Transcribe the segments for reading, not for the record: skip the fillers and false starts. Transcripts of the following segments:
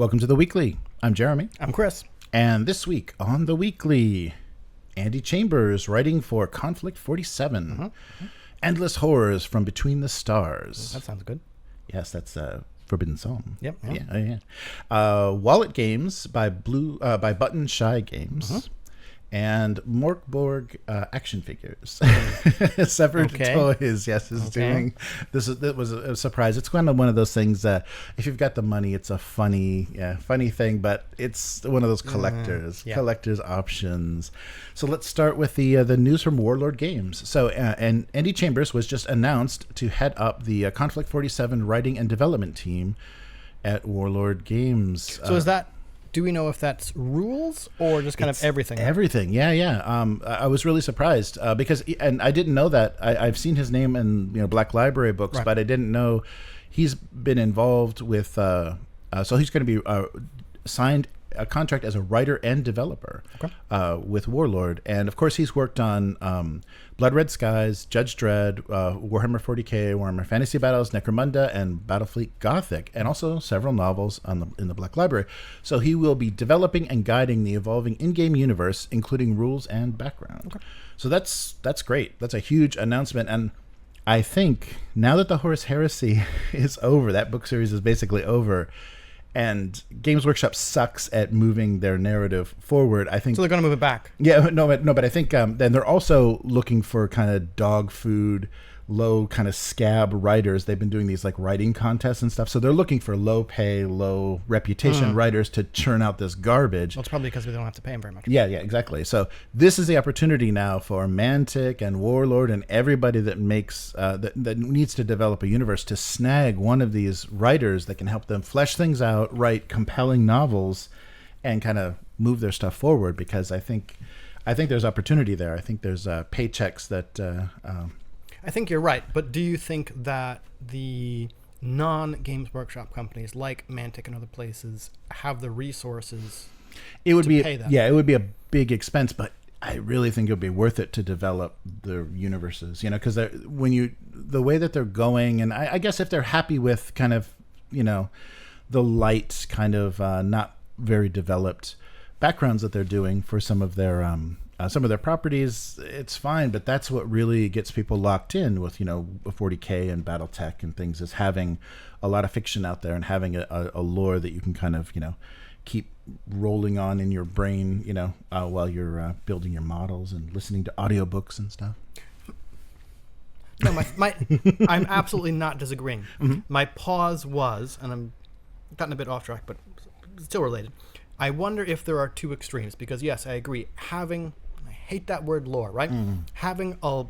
Welcome to The Weekly. I'm Jeremy. I'm Chris. And this week on The Weekly, Andy Chambers writing for Konflikt 47. Endless Horrors from Between the Stars. That sounds good. Yes, that's Forbidden Psalm. Yep. Yeah. Warlord Games by Button Shy Games. And MÖRK BORG action figures. Severed Toys, yes, is doing this. It was a surprise. It's kind of one of those things. If you've got the money, it's a funny thing, but it's one of those collectors options. So let's start with the news from Warlord Games. So and Andy Chambers was just announced to head up the Konflikt 47 writing and development team at Warlord Games. So is that? Do we know if that's rules or just kind of everything? Everything, yeah. I was really surprised because, and I didn't know that. I've seen his name in Black Library books, but I didn't know he's been involved with. So he's going to be signed a contract as a writer and developer with Warlord, and of course he's worked on Blood Red Skies, Judge Dredd, Warhammer 40k, Warhammer Fantasy Battles, Necromunda, and Battlefleet Gothic, and also several novels in the Black Library. So he will be developing and guiding the evolving in-game universe, including rules and background. So that's great. That's a huge announcement, and I think now that the Horus Heresy is over, that book series is basically over, and Games Workshop sucks at moving their narrative forward. I think so. They're going to move it back. Yeah, no, but I think then they're also looking for kind of dog food, low kind of scab writers. They've been doing these like writing contests and stuff. So they're looking for low pay, low reputation writers to churn out this garbage. Well, it's probably because we don't have to pay them very much. Yeah, exactly. So this is the opportunity now for Mantic and Warlord and everybody that makes that needs to develop a universe to snag one of these writers that can help them flesh things out, write compelling novels, and kind of move their stuff forward. Because I think there's opportunity there. I think there's paychecks that. I think you're right, but do you think that the non-Games Workshop companies like Mantic and other places have the resources to pay them? Yeah, it would be a big expense, but I really think it would be worth it to develop the universes, because the way that they're going, and I guess if they're happy with kind of, the light kind of not very developed backgrounds that they're doing for some of their properties, it's fine, but that's what really gets people locked in with 40k and BattleTech and things, is having a lot of fiction out there and having a lore that you can kind of keep rolling on in your brain while you're building your models and listening to audiobooks and stuff. No, I'm absolutely not disagreeing. My pause was, and I'm gotten a bit off track, but still related. I wonder if there are two extremes, because yes, I agree. I hate that word lore, right? Having a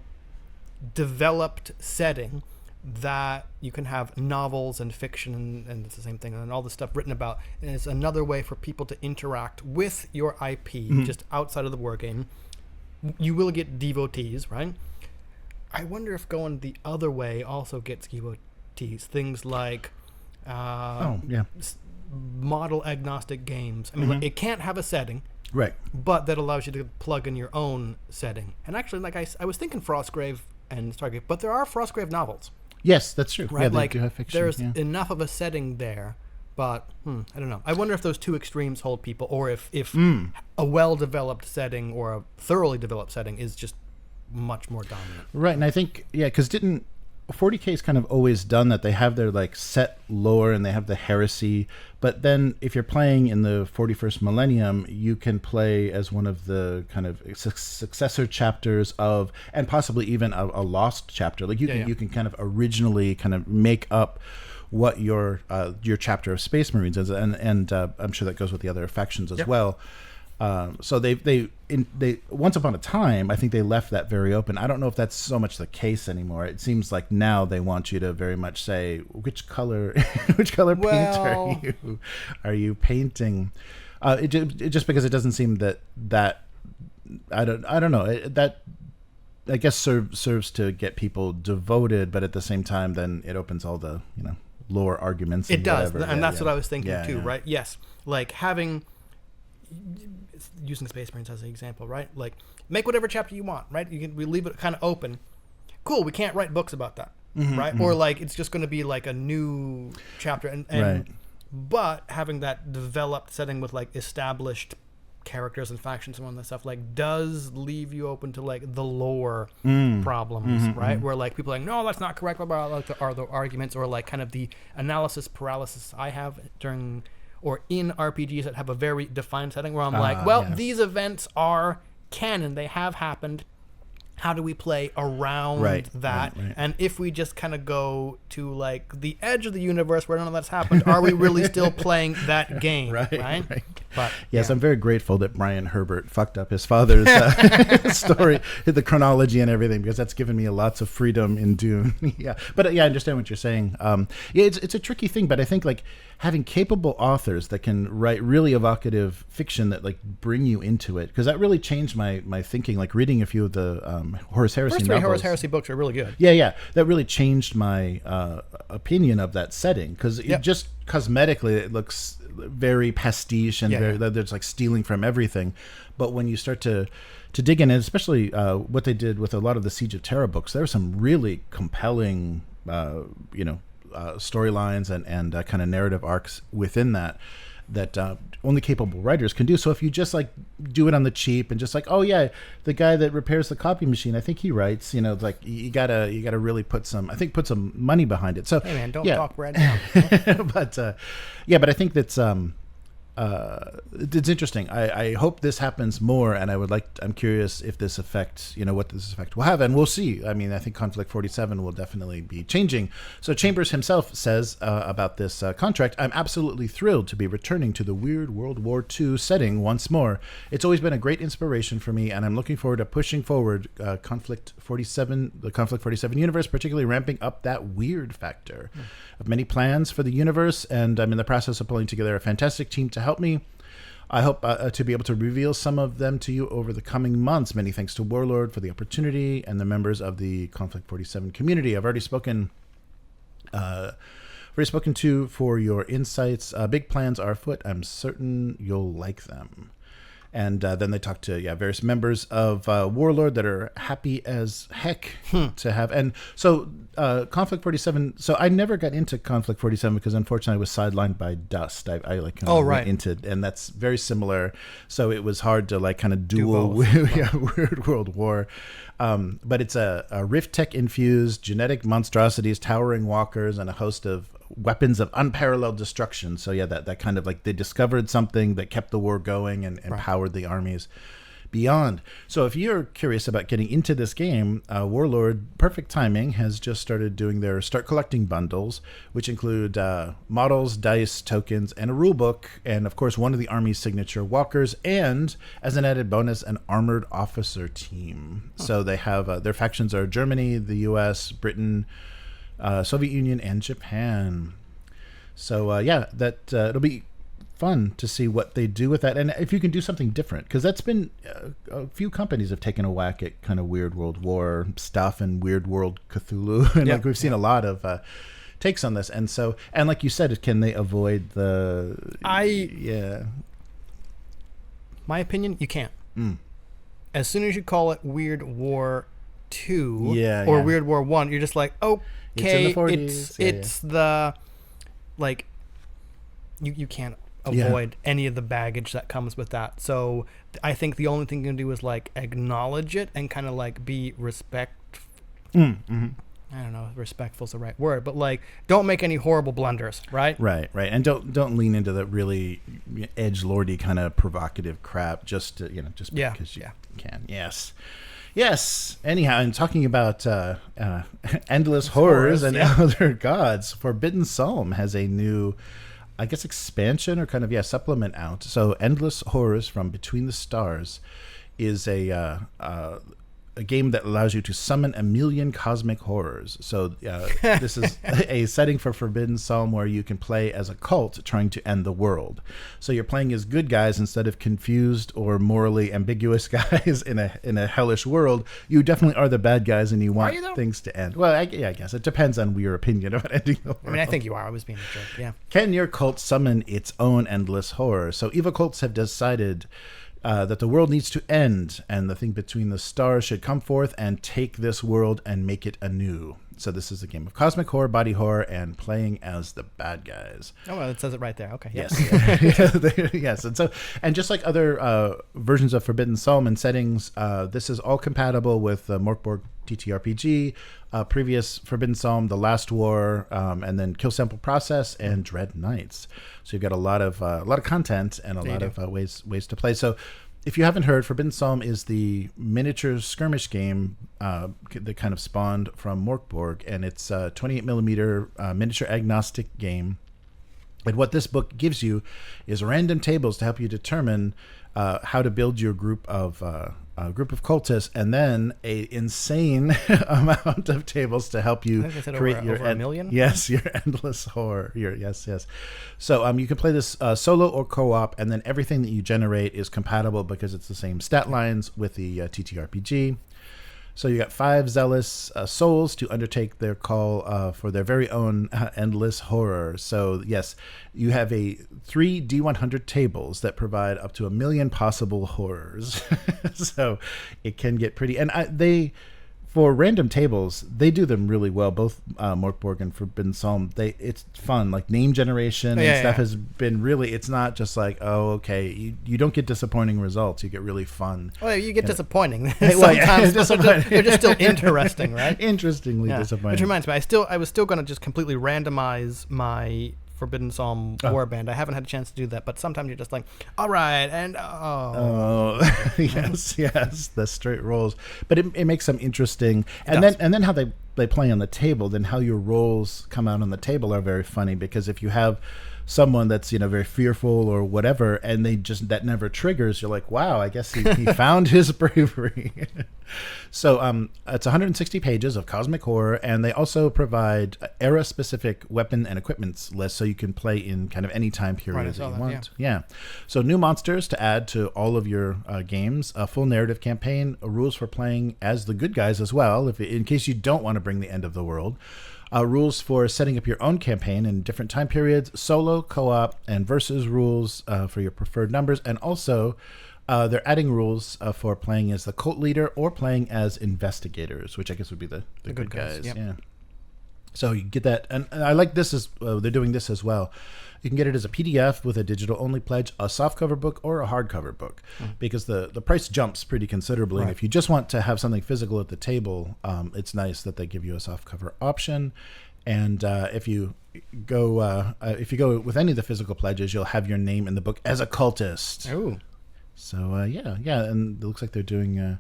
developed setting that you can have novels and fiction and it's the same thing, and all this stuff written about, and it's another way for people to interact with your IP just outside of the war game. You will get devotees, right? I wonder if going the other way also gets devotees. Things like model agnostic games. I mean, like, it can't have a setting. Right. But that allows you to plug in your own setting. And actually, like I was thinking Frostgrave and Stargrave, but there are Frostgrave novels. Yes, that's true. Right? Yeah, like, they do have fiction. There's enough of a setting there, but I don't know. I wonder if those two extremes hold people, or if a well-developed setting or a thoroughly developed setting is just much more dominant. Right, and I think, because 40k's kind of always done that. They have their like set lore and they have the heresy, but then if you're playing in the 41st millennium, you can play as one of the kind of successor chapters of, and possibly even a lost chapter. Like you can kind of originally kind of make up what your chapter of Space Marines is, and I'm sure that goes with the other factions as well. So they once upon a time, I think they left that very open. I don't know if that's so much the case anymore. It seems like now they want you to very much say which color paint are you painting. Just because it doesn't seem that I don't know that I guess serves to get people devoted, but at the same time, then it opens all the lore arguments. It does, and that's what I was thinking too, right? Yes, like using Space Marines as an example, right? Like, make whatever chapter you want, right? We leave it kind of open. Cool, we can't write books about that, right? Or like it's just going to be like a new chapter, and but having that developed setting with like established characters and factions and all that stuff like does leave you open to like the lore problems, right? Where like people are like, no, that's not correct, blah, blah, blah, like the arguments, or like kind of the analysis paralysis I have during or in RPGs that have a very defined setting where I'm like, well, these events are canon, they have happened. How do we play around that? Right. And if we just kind of go to like the edge of the universe where none of that's happened, are we really still playing that game? Right. But yes, I'm very grateful that Brian Herbert fucked up his father's story, the chronology and everything, because that's given me lots of freedom in Dune. But I understand what you're saying. It's a tricky thing, but I think like having capable authors that can write really evocative fiction that like bring you into it, because that really changed my thinking. Like reading a few of the Horus Heresy novels. First 3 Horus Heresy books are really good. Yeah, that really changed my opinion of that setting, because it just cosmetically it looks very pastiche and there's like stealing from everything. But when you start to dig in, and especially what they did with a lot of the Siege of Terra books, there are some really compelling storylines and kind of narrative arcs within that only capable writers can do. So if you just like do it on the cheap and just like, oh yeah, the guy that repairs the copy machine, I think he writes, like you gotta really put some money behind it. So hey man, don't talk right now. but I think that's it's interesting. I hope this happens more, and I'm curious if this affects, what this effect will have, and we'll see. I mean, I think Conflict 47 will definitely be changing. So Chambers himself says about this contract, I'm absolutely thrilled to be returning to the weird World War II setting once more. It's always been a great inspiration for me, and I'm looking forward to pushing forward the Conflict 47 universe, particularly ramping up that weird factor. Of many plans for the universe, and I'm in the process of pulling together a fantastic team to help me. I hope to be able to reveal some of them to you over the coming months. Many thanks to Warlord for the opportunity and the members of the Conflict 47 community. I've already spoken to for your insights. Big plans are afoot. I'm certain you'll like them. And then they talk to various members of Warlord that are happy as heck to have. And so Conflict 47. So I never got into Conflict 47 because unfortunately I was sidelined by Dust. I went into, and that's very similar. So it was hard to like kind of duel Weird World War. But it's a Rift Tech infused genetic monstrosities, towering walkers, and a host of weapons of unparalleled destruction. So that kind of like they discovered something that kept the war going and powered the armies beyond. So if you're curious about getting into this game, Warlord, perfect timing, has just started doing their start collecting bundles, which include models, dice, tokens, and a rule book, and of course one of the army's signature walkers, and as an added bonus, an armored officer team. So they have their factions are Germany, the US, Britain, Soviet Union, and Japan. So it'll be fun to see what they do with that, and if you can do something different, because that's been a few companies have taken a whack at kind of Weird World War stuff and Weird World Cthulhu, and we've seen a lot of takes on this. And so, and like you said, can they avoid the? My opinion, you can't. As soon as you call it Weird War 2 or Weird War 1, you're just like, okay, it's the like you can't avoid any of the baggage that comes with that. So I think the only thing you can do is like acknowledge it and kind of like be respectful. I don't know if respectful is the right word, but like don't make any horrible blunders, right? Right. And don't lean into the really edgelordy kind of provocative crap just because you can. Yes. Anyhow, and talking about endless horrors and other gods, Forbidden Psalm has a new, I guess, expansion or kind of supplement out. So Endless Horrors from Between the Stars is a game that allows you to summon a million cosmic horrors. So this is a setting for Forbidden Psalm where you can play as a cult trying to end the world. So you're playing as good guys instead of confused or morally ambiguous guys in a hellish world. You definitely are the bad guys, and you want things to end. Well, I guess it depends on your opinion about ending the world. I mean, I think you are. I was being a jerk. Yeah. Can your cult summon its own endless horror? So evil cults have decided that the world needs to end, and the thing between the stars should come forth and take this world and make it anew. So this is a game of cosmic horror, body horror, and playing as the bad guys. Oh, well, it says it right there. Okay. Yes. Yes. And just like other versions of Forbidden Psalm and settings, this is all compatible with MÖRK BORG TTRPG, previous Forbidden Psalm, The Last War, and then Kill Sample Process and Dread Knights. So you've got a lot of content and a lot of ways to play. So if you haven't heard, Forbidden Psalm is the miniature skirmish game that kind of spawned from MÖRK BORG, and it's a 28 millimeter miniature agnostic game. And what this book gives you is random tables to help you determine how to build your group of cultists, and then a insane amount of tables to help you create over a million. Yes, your endless horror. Yes. So you can play this solo or co-op, and then everything that you generate is compatible because it's the same stat lines with the TTRPG. So you got 5 zealous souls to undertake their call for their very own endless horror. So yes, you have 3 D100 tables that provide up to 1 million possible horrors. So it can get pretty. And for random tables, they do them really well. Both MÖRK BORG and Forbidden Psalm, it's fun. Like name generation and stuff has been really. It's not just like, oh, okay, you don't get disappointing results. You get really fun. Well, you get disappointing sometimes. They're just still interesting, right? Interestingly disappointing. Which reminds me, I was still going to just completely randomize my Forbidden Psalm warband. I haven't had a chance to do that, but sometimes you're just like, all right, and yes, the straight rolls. But it makes them interesting, and then how they play on the table, then how your rolls come out on the table are very funny, because if you have someone that's very fearful or whatever, and that never triggers, you're like, wow, I guess he found his bravery. So it's 160 pages of cosmic horror, and they also provide era specific weapon and equipments lists, so you can play in kind of any time period that you want. Yeah. So new monsters to add to all of your games, a full narrative campaign, rules for playing as the good guys as well, in case you don't want to bring the end of the world. Rules for setting up your own campaign in different time periods, solo, co-op, and versus rules for your preferred numbers. And also, they're adding rules for playing as the cult leader or playing as investigators, which I guess would be the good guys. Yep. Yeah. So you get that. And I like this they're doing this as well. You can get it as a PDF with a digital-only pledge, a softcover book, or a hardcover book, because the price jumps pretty considerably. Right. And if you just want to have something physical at the table, it's nice that they give you a softcover option. And if you go with any of the physical pledges, you'll have your name in the book as a cultist. Oh, so and it looks like they're doing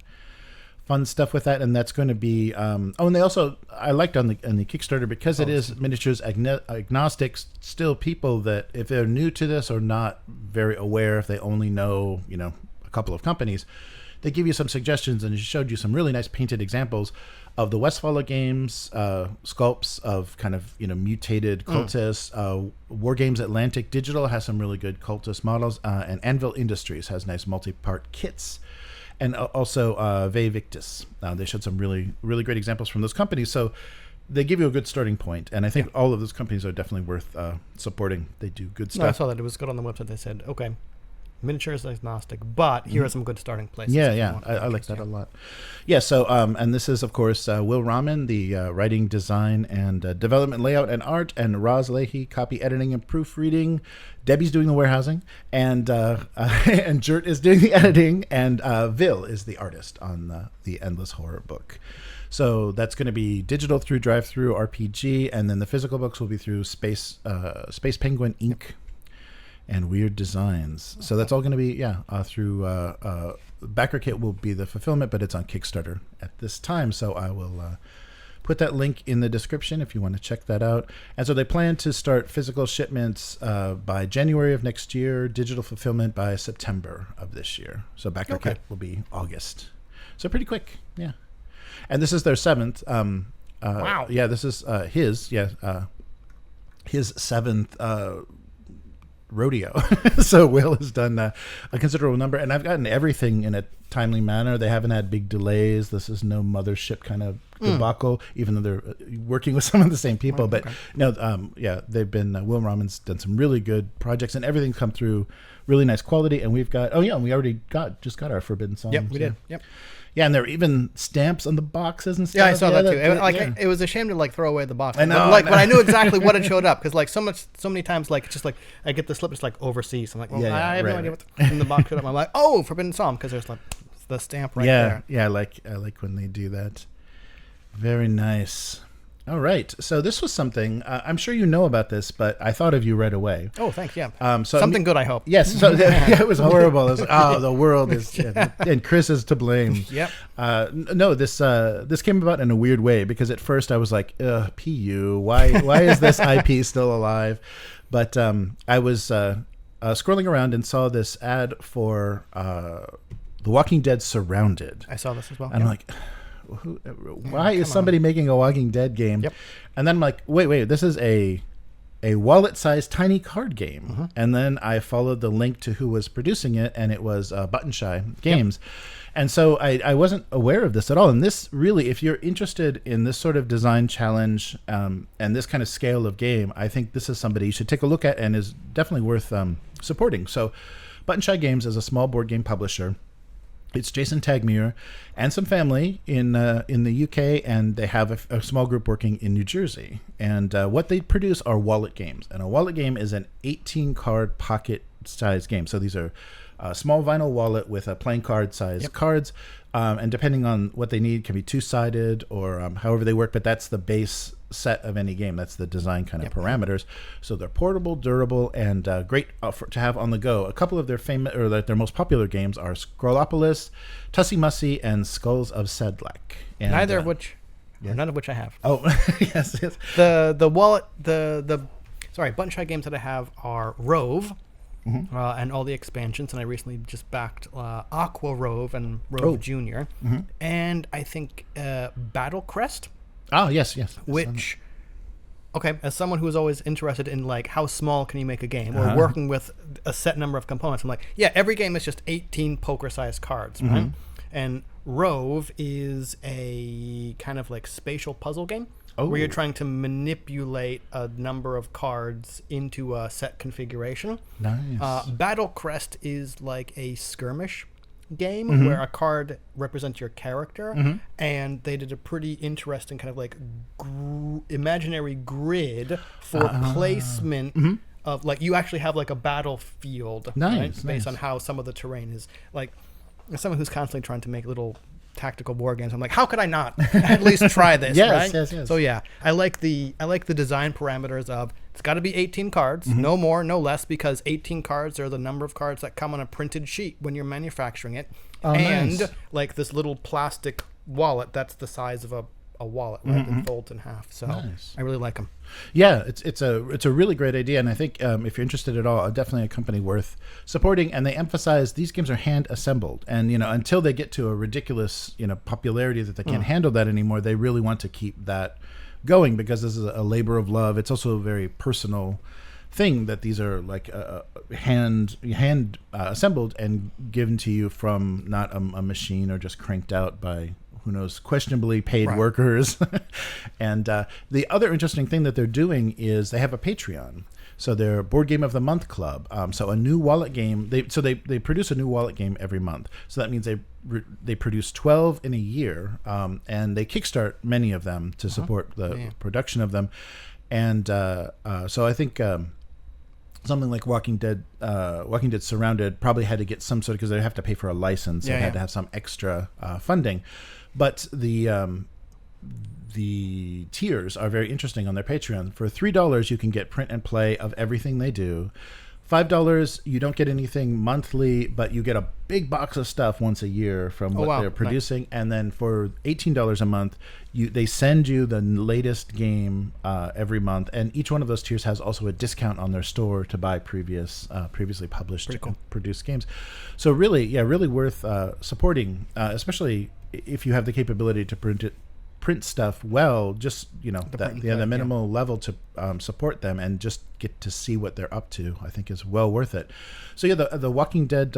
fun stuff with that, and that's going to be and they also, I liked on the Kickstarter, because it is miniatures agnostic, still people that if they're new to this or not very aware, if they only know a couple of companies, they give you some suggestions, and it showed you some really nice painted examples of the Warlord Games sculpts of kind of mutated cultists. Wargames Atlantic Digital has some really good cultist models, and Anvil Industries has nice multi-part kits. And also Ve Victis. They showed some really, really great examples from those companies. So they give you a good starting point. And I think all of those companies are definitely worth supporting. They do good stuff. No, I saw that. It was good on the website. They said, okay, miniatures agnostic, but here are some good starting places. Yeah. I like that a lot. Yeah, so, and this is, of course, Will Rahman, the writing, design, and development, layout, and art, and Roz Leahy, copy editing and proofreading. Debbie's doing the warehousing, and Jert is doing the editing, and Vil is the artist on the Endless Horror book. So that's going to be digital through Drive-Thru RPG, and then the physical books will be through Space Penguin Inc. and Weird Designs. So that's all going to be through Backer Kit will be the fulfillment, but it's on Kickstarter at this time. So I will put that link in the description if you want to check that out. And so they plan to start physical shipments by January of next year, digital fulfillment by September of this year. So Backer Kit will be August. So pretty quick, yeah. And this is their 7th. Wow. Yeah, this is his 7th rodeo. So Will has done a considerable number, and I've gotten everything in a timely manner. They haven't had big delays. This is no mothership kind of debacle, even though they're working with some of the same people. But no, they've been Will Rahman's done some really good projects, and everything's come through really nice quality. And we've got and we already got our Forbidden Psalms. Yep, we did. Yep. Yeah, and there were even stamps on the boxes and stuff. Yeah, I saw that too. It was a shame to throw away the box. I know. But I knew exactly what had showed up because so many times it's just I get the slip, it's overseas. I'm like, I have no idea what's in the box showed up. I'm like, oh, Forbidden Psalm, because there's the stamp right there. Yeah, I like when they do that. Very nice. All right, so this was something I'm sure you know about this, but I thought of you right away. Oh, thanks. Yeah. Something good, I hope. Yes. So it was horrible. It was like, the world is, and Chris is to blame. Yep. No, this came about in a weird way because at first I was like, PU, why is this IP still alive? But I was scrolling around and saw this ad for The Walking Dead Surrounded. I saw this as well. And I'm like, why is somebody making a Walking Dead game? Yep. And then I'm like, wait, this is a wallet-sized tiny card game. Mm-hmm. And then I followed the link to who was producing it, and it was Button Shy Games. Yep. And so I wasn't aware of this at all. And this really, if you're interested in this sort of design challenge and this kind of scale of game, I think this is somebody you should take a look at and is definitely worth supporting. So Button Shy Games is a small board game publisher. It's Jason Tagmeer and some family in the UK, and they have a small group working in New Jersey. And what they produce are wallet games. And a wallet game is an 18-card pocket-sized game. So these are a small vinyl wallet with a playing card-sized cards. And depending on what they need, can be two-sided or however they work. But that's the base set of any game. That's the design kind of parameters. So they're portable, durable, and great to have on the go. A couple of their famous or their most popular games are Scrollopolis, Tussie Mussy, and Skulls of Sedlec. And, none of which I have. Oh, yes. The wallet, Button Shy games that I have are Rove. Mm-hmm. And all the expansions, and I recently just backed Aqua Rove and Rove Junior, and I think Battle Crest. Oh yes. Which, as someone who is always interested in how small can you make a game, or working with a set number of components, I'm like, every game is just 18 poker-sized cards, right? And Rove is a kind of spatial puzzle game. Where you're trying to manipulate a number of cards into a set configuration. Nice. Battle Crest is like a skirmish game where a card represents your character, and they did a pretty interesting kind of imaginary grid for placement of you actually have a battlefield, based on how some of the terrain is. As someone who's constantly trying to make little tactical war games, I'm like, how could I not at least try this? Yes. So I like the design parameters of it's got to be 18 cards, no more, no less, because 18 cards are the number of cards that come on a printed sheet when you're manufacturing it, and nice. This little plastic wallet that's the size of a wallet, right? That folds in half. So nice. I really like them. Yeah, it's a really great idea, and I think if you're interested at all, definitely a company worth supporting. And they emphasize these games are hand assembled, and until they get to a ridiculous popularity that they can't handle that anymore, they really want to keep that going because this is a labor of love. It's also a very personal thing that these are hand assembled and given to you from not a machine or just cranked out by who knows, questionably paid workers. And the other interesting thing that they're doing is they have a Patreon. So they're Board Game of the Month Club. So a new wallet game. They produce a new wallet game every month. So that means they produce 12 in a year, and they kickstart many of them to support the production of them. And so I think something like Walking Dead Surrounded probably had to get some sort of, because they have to pay for a license. So it had to have some extra funding. But the tiers are very interesting on their Patreon. For $3, you can get print and play of everything they do. $5, you don't get anything monthly, but you get a big box of stuff once a year from what they're producing. Nice. And then for $18 a month, they send you the latest game every month. And each one of those tiers has also a discount on their store to buy previously published and produced games. So really worth supporting, especially if you have the capability to print stuff well, just the minimal level to support them and just get to see what they're up to, I think is well worth it. So the Walking Dead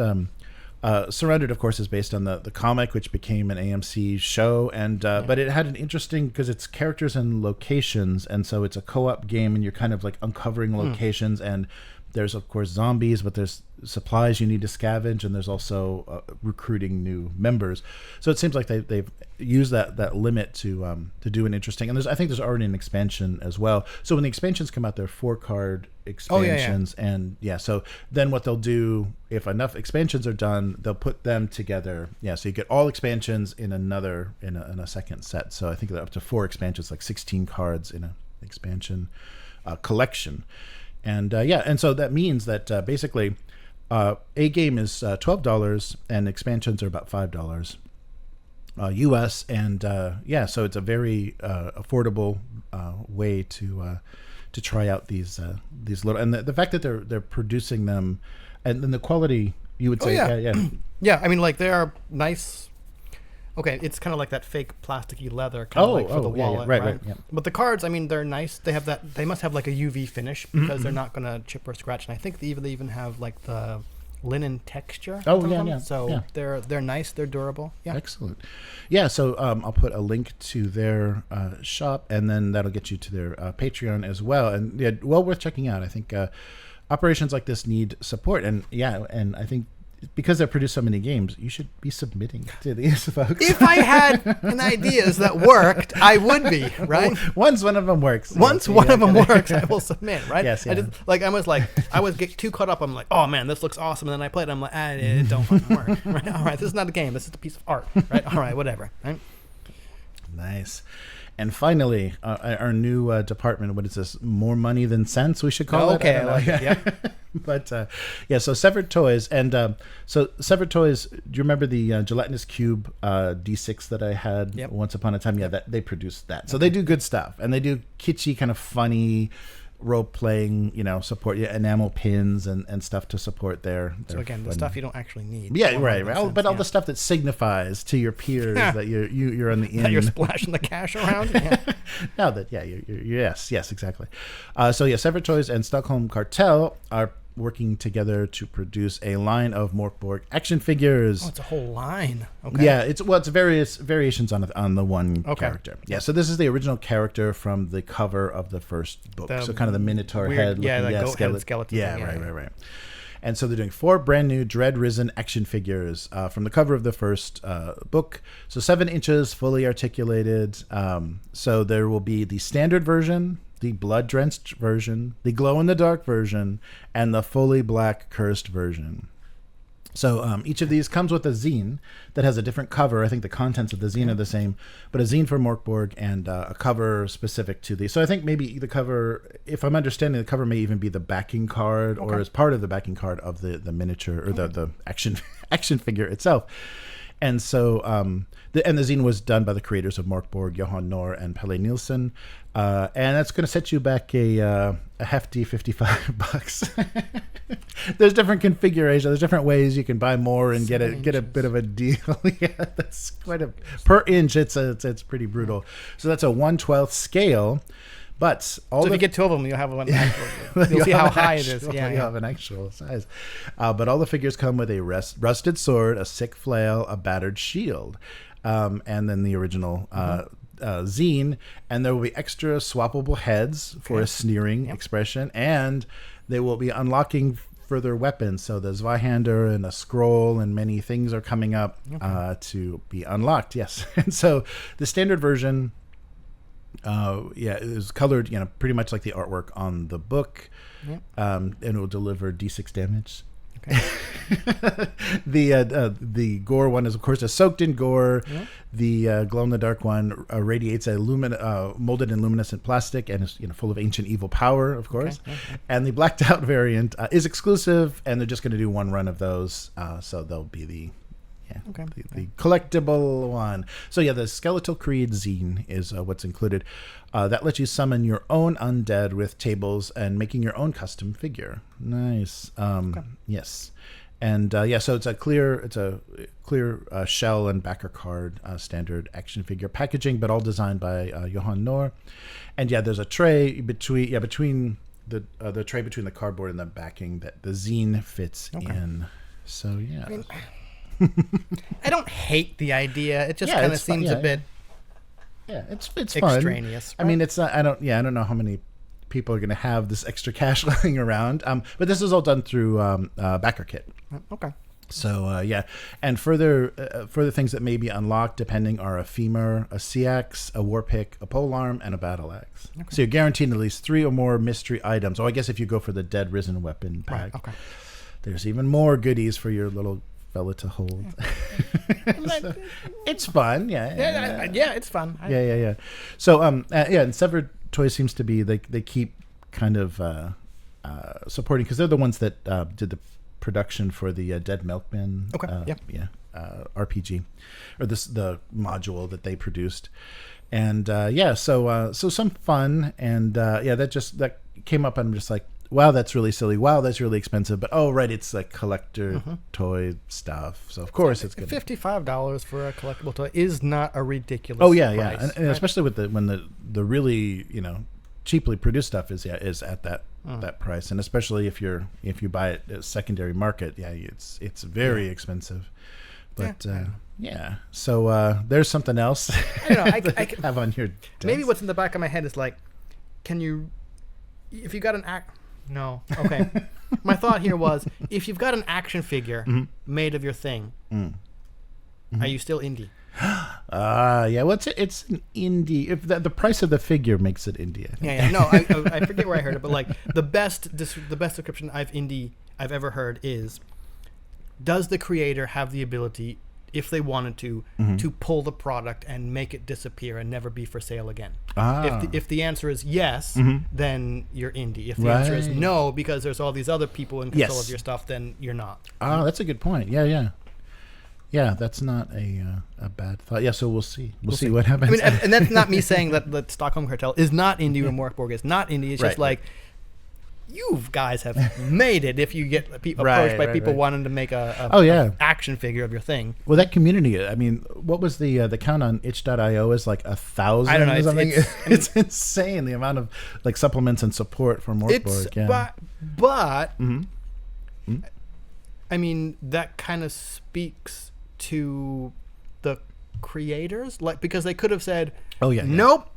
Surrendered, of course, is based on the comic, which became an AMC show, and but it had an interesting, because it's characters and locations, and so it's a co-op game, and you're kind of like uncovering locations, and there's of course zombies, but there's supplies you need to scavenge, and there's also recruiting new members. So it seems like they've used that limit to do an interesting. And I think there's already an expansion as well. So when the expansions come out, they're 4-card expansions, and so then what they'll do, if enough expansions are done, they'll put them together. So you get all expansions in a second set. So I think they're up to 4 expansions, like 16 cards in an expansion collection. And and so that means that basically a game is $12 and expansions are about $5 US, and so it's a very affordable way to try out these little, and the fact that they're producing them, and then the quality, you would say, yeah. I mean, like, they are nice. Okay, it's kind of like that fake plasticky leather, kind of like for the wallet, right? Yeah. But the cards, I mean, they're nice. They have that. They must have like a UV finish, because they're not going to chip or scratch. And I think they even have like the linen texture. So they're nice. They're durable. Yeah. Excellent. Yeah. So I'll put a link to their shop, and then that'll get you to their Patreon as well. And well worth checking out. I think operations like this need support, and I think, because they produce so many games, you should be submitting to these folks. If I had an ideas that worked, I would be, right? Once one of them works. Once one of them works, I will submit, right? Yes, I was get too caught up. I'm like, oh man, this looks awesome. And then I play it. I'm like, it don't fucking work. Right? All right, this is not a game. This is a piece of art. Right? All right, whatever. Right? Nice. And finally, our new department, what is this? More money than sense, we should call it. Okay, I like it. Yeah. But so Severed Toys, and so Severed Toys. Do you remember the gelatinous cube D6 that I had once upon a time? Yeah, that they produced that. So they do good stuff, and they do kitschy, kind of funny role playing, support enamel pins and stuff to support their so again, the stuff you don't actually need. Yeah, right. But all the stuff that signifies to your peers that you're on the inn. That you're splashing the cash around. Now that you're yes, exactly. So Severed Toys and Stockholm Cartel are working together to produce a line of MÖRK BORG action figures. Oh, it's a whole line. Okay. Yeah, it's various variations on the one character. Yeah, so this is the original character from the cover of the first book. So kind of the Minotaur head. Skeleton. Yeah, right. And so they're doing 4 brand new Dread Risen action figures from the cover of the first book. So 7 inches, fully articulated. So there will be the standard version, the blood-drenched version, the glow-in-the-dark version, and the fully black cursed version. So each of these comes with a zine that has a different cover. I think the contents of the zine are the same, but a zine for MÖRK BORG and a cover specific to these. So I think maybe the cover, if I'm understanding, the cover may even be the backing card or as part of the backing card of the miniature or the action figure itself. And so, the zine was done by the creators of MÖRK BORG, Johan Nohr and Pelle Nielsen, and that's going to set you back a hefty $55. There's different configurations. There's different ways you can buy more and get a bit of a deal. Yeah, that's quite a per inch. It's pretty brutal. So that's a 1/12 scale. But so if you get 2 of them, you'll have one. You'll see how high it is. Yeah, you'll have an actual size. But all the figures come with a rusted sword, a sick flail, a battered shield, and then the original zine. And there will be extra swappable heads for a sneering expression, and they will be unlocking further weapons. So the Zweihander and a scroll and many things are coming up to be unlocked. Yes, and so the standard version. It is colored, pretty much like the artwork on the book, and it will deliver D6 damage. Okay. The gore one is, of course, a soaked in gore. Yeah. The glow in the dark one radiates a molded in luminescent plastic and is full of ancient evil power, of course. Okay. And the blacked out variant is exclusive, and they're just going to do 1 run of those. So they'll be the collectible one. So the Skeletal Creed zine is what's included. That lets you summon your own undead with tables and making your own custom figure. Nice. Yes. And so it's a clear shell and backer card standard action figure packaging, but all designed by Johan Nohr. And there's a tray between the tray between the cardboard and the backing that the zine fits in. So I mean, I don't hate the idea. It just Yeah, kind of it's fun. seems Yeah, a bit Yeah, it's fun. extraneous. I mean, it's not, I don't know how many people are going to have this extra cash lying around. But this is all done through BackerKit. Okay. So and further things that may be unlocked depending are a femur, a CX, a war pick, a polearm, and a battle axe. Okay. So you're guaranteed at least 3 or more mystery items. Oh, I guess if you go for the dead risen weapon pack, Right. Okay. there's even more goodies for your little fella to hold. So, it's fun. Yeah, it's fun. Yeah. So and Severed Toys seems to be they keep kind of supporting, because they're the ones that did the production for the Dead Milkman RPG, or the module that they produced. And so some fun, and that came up, and I'm just like, wow, that's really silly, wow, that's really expensive, but oh right, it's like collector toy stuff, so of course it's good. $55 for a collectible toy is not a ridiculous price, and especially with when the really cheaply produced stuff is at that price, and especially if you buy it at secondary market, it's very expensive. But so there's something else I have on your desk. Maybe what's in the back of my head is like, if you got no, okay. My thought here was, if you've got an action figure made of your thing, are you still indie? Well, it's an indie. If the price of the figure makes it indie. No, I forget where I heard it, but like the best description I've ever heard is, does the creator have the ability, if they wanted to pull the product and make it disappear and never be for sale again? If the answer is yes, then you're indie. If the answer is no, because there's all these other people in control of your stuff, then you're not. That's a good point. Yeah, that's not a bad thought. Yeah, so we'll see. We'll see what happens. I mean, and that's not me saying that Stockholm Cartel is not indie or MÖRK BORG is not indie. It's just like, you guys have made it if you get approached by people wanting to make a action figure of your thing. Well, that community, I mean, what was the count on itch.io is like 1,000 I don't know, or something. It's insane, the amount of like supplements and support from MÖRK BORG. Yeah. But I mean, that kind of speaks to the creators, like, because they could have said, nope,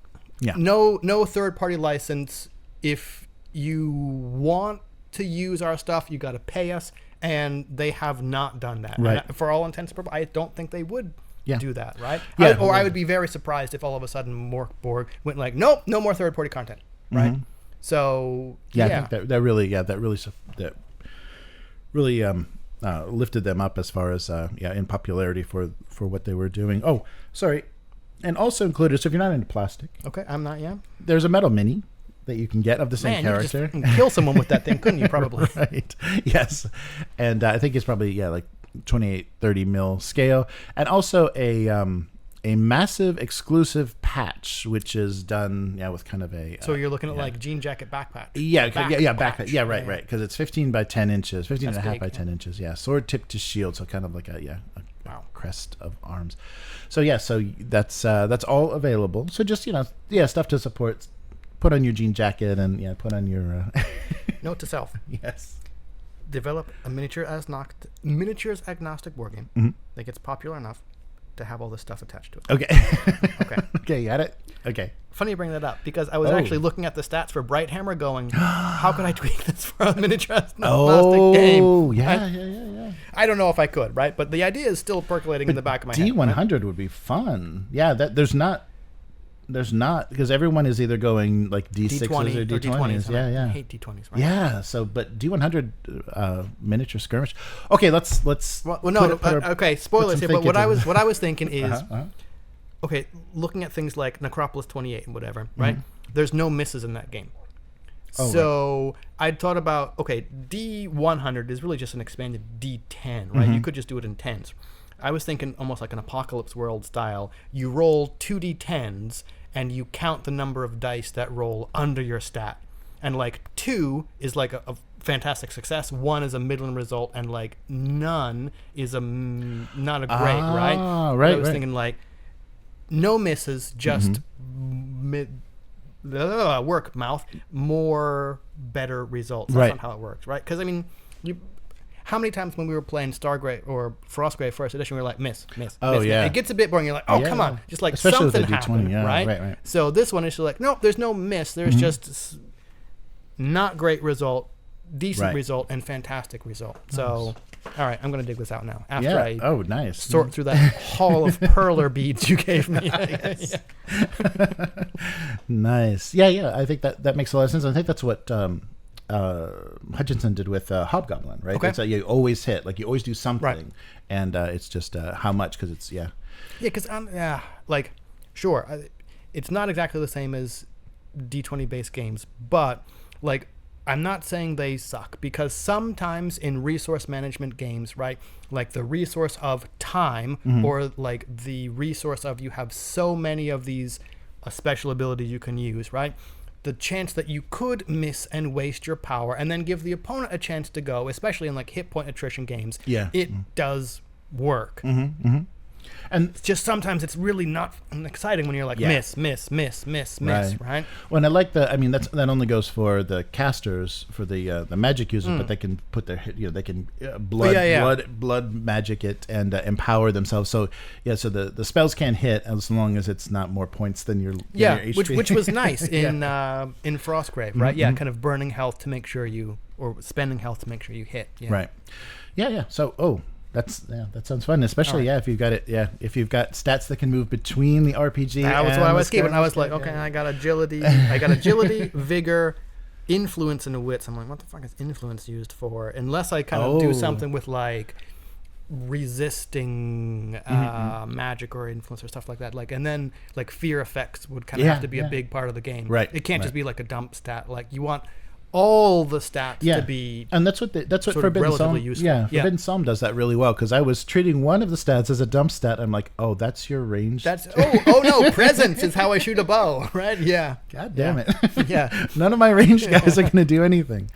no third-party license. If you want to use our stuff, you got to pay us, and they have not done that. Right. And for all intents and purposes, I don't think they would do that, right? I would be very surprised if all of a sudden MÖRK BORG went like, nope, no more third-party content, right? So I think that really lifted them up as far as in popularity for what they were doing. Oh, sorry, and also included. So if you're not into plastic, okay, I'm not. Yeah, there's a metal mini that you can get of the same character. You could just kill someone with that thing, couldn't you? Probably. Right. Yes, and I think it's probably like 28-30 mil scale, and also a massive exclusive patch, which is done with kind of a. So you're looking at like jean jacket backpack. Backpack. Yeah, right, because it's 15 by 10 inches, 15 and a half by 10 inches. Yeah, sword tip to shield, so kind of like a crest of arms. So so that's all available. So just stuff to support. Put on your jean jacket and put on your. Note to self. Yes. Develop a miniatures agnostic war game that gets popular enough to have all this stuff attached to it. Okay, you got it? Okay. Funny you bring that up, because I was actually looking at the stats for Bright Hammer going, how could I tweak this for a miniature agnostic game? Oh, yeah. I don't know if I could, right? But the idea is still percolating in the back of my head. D100 would be fun. Yeah, there's not, because everyone is either going like D6s or D20s. I hate D20s. Right? Yeah. So, but D100 miniature skirmish. Okay, let's. Okay, spoilers here. But what I was thinking is, okay, looking at things like Necropolis 28 and whatever, right? There's no misses in that game. So I'd thought about, D100 is really just an expanded D10, right? You could just do it in tens. I was thinking almost like an Apocalypse World style. You roll 2d10s and you count the number of dice that roll under your stat. And like 2 is like a fantastic success, 1 is a middling result, and like none is not a great, right? Right. I was thinking like no misses, just more better results. That's not how it works, right? Because I mean, how many times when we were playing Stargrave or Frostgrave First Edition, we were like, miss. Oh, yeah. It gets a bit boring. You're like, oh, come on. Just like especially something with the D20, happened, yeah, right? right? So this one is just like, nope, there's no miss. There's just not great result, decent result, and fantastic result. So, all right, I'm going to dig this out now. After I nice. sort through that haul of perler beads you gave me. Nice. Yeah. I think that makes a lot of sense. I think that's what Hutchinson did with Hobgoblin, right? Okay. It's you always hit, like you always do something, Right. and it's just how much, because it's Yeah, because like, sure, it's not exactly the same as D20 based games, but like, I'm not saying they suck, because sometimes in resource management games, right, like the resource of time, or like the resource of you have so many of these special abilities you can use, right? The chance that you could miss and waste your power and then give the opponent a chance to go, especially in like hit point attrition games, it does work. And just sometimes it's really not exciting when you're like miss, right? Well, and I like that only goes for the casters, for the magic users, but they can put their they can blood magic it and empower themselves. So so the spells can hit as long as it's not more points than your HP. which was nice in Frostgrave, right? Yeah, kind of burning health to make sure or spending health to make sure you hit. Right. Yeah. So that sounds fun, especially if you've got if you've got stats that can move between the RPG. That was what I was keeping. I was like, okay, I got agility, vigor, influence, and wits. I'm like, what the fuck is influence used for? Unless I kind of do something with like resisting magic or influence or stuff like that. Like, and then like fear effects would kind of have to be a big part of the game. Right. It can't just be like a dump stat. Like you want all the stats to be, and that's what Forbidden Psalm. Forbidden Psalm does that really well, because I was treating one of the stats as a dump stat. I'm like, oh, that's your range. That's no, presence is how I shoot a bow, right? Yeah. God damn it. Yeah. None of my ranged guys are going to do anything.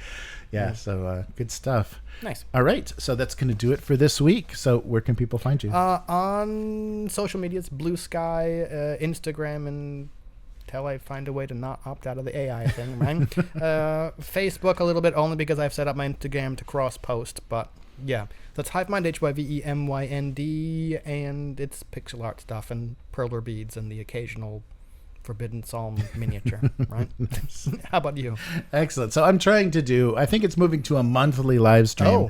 Yeah. So good stuff. Nice. All right, so that's going to do it for this week. So where can people find you? On social medias, Blue Sky, Instagram, and till I find a way to not opt out of the AI thing, right? Facebook a little bit, only because I've set up my Instagram to cross post, but yeah. That's Hivemind, HYVEMYND, and it's pixel art stuff and perler beads and the occasional Forbidden Psalm miniature, right? How about you? Excellent. So I'm trying to do, I think it's moving to a monthly live stream.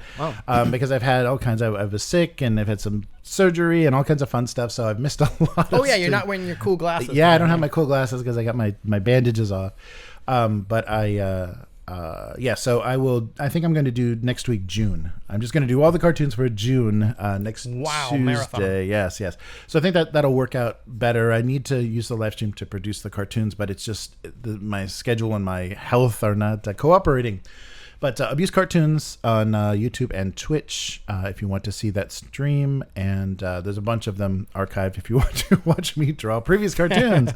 Because I've had all kinds of, I was sick and I've had some surgery and all kinds of fun stuff, so I've missed a lot of you're not wearing your cool glasses. Yeah, I don't have my cool glasses because I got my bandages off. But so I think I'm going to do next week, June. I'm just going to do all the cartoons for June next Tuesday. Marathon. Yes. So I think that'll work out better. I need to use the live stream to produce the cartoons, but it's just my schedule and my health are not cooperating. But Abuse Cartoons on YouTube and Twitch if you want to see that stream. And there's a bunch of them archived if you want to watch me draw previous cartoons.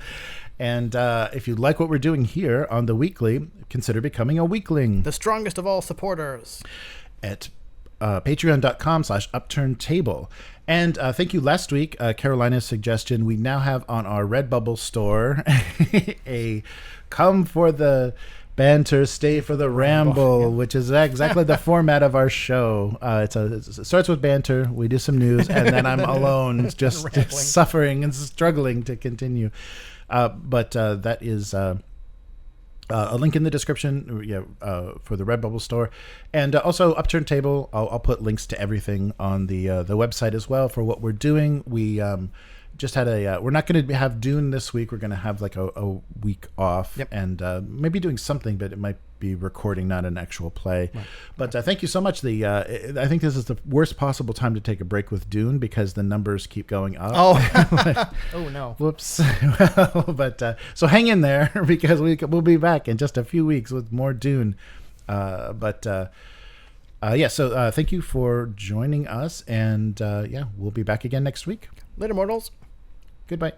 And if you like what we're doing here on the weekly, consider becoming a weekling. The strongest of all supporters. At patreon.com/upturntable. And thank you last week, Carolina's suggestion. We now have on our Redbubble store a come for the banter, stay for the ramble, which is exactly the format of our show. It starts with banter, we do some news, and then I'm alone, just suffering and struggling to continue. But that is a link in the description for the Redbubble store. And also Upturned Table, I'll put links to everything on the website as well for what we're doing. We just had we're not going to have Dune this week. We're going to have like a week off and maybe doing something, but it might be recording, not an actual play. Right. But thank you so much. I think this is the worst possible time to take a break with Dune because the numbers keep going up. Oh, oh no. Whoops. But so hang in there because we'll be back in just a few weeks with more Dune. So thank you for joining us, and we'll be back again next week. Later, mortals. Goodbye.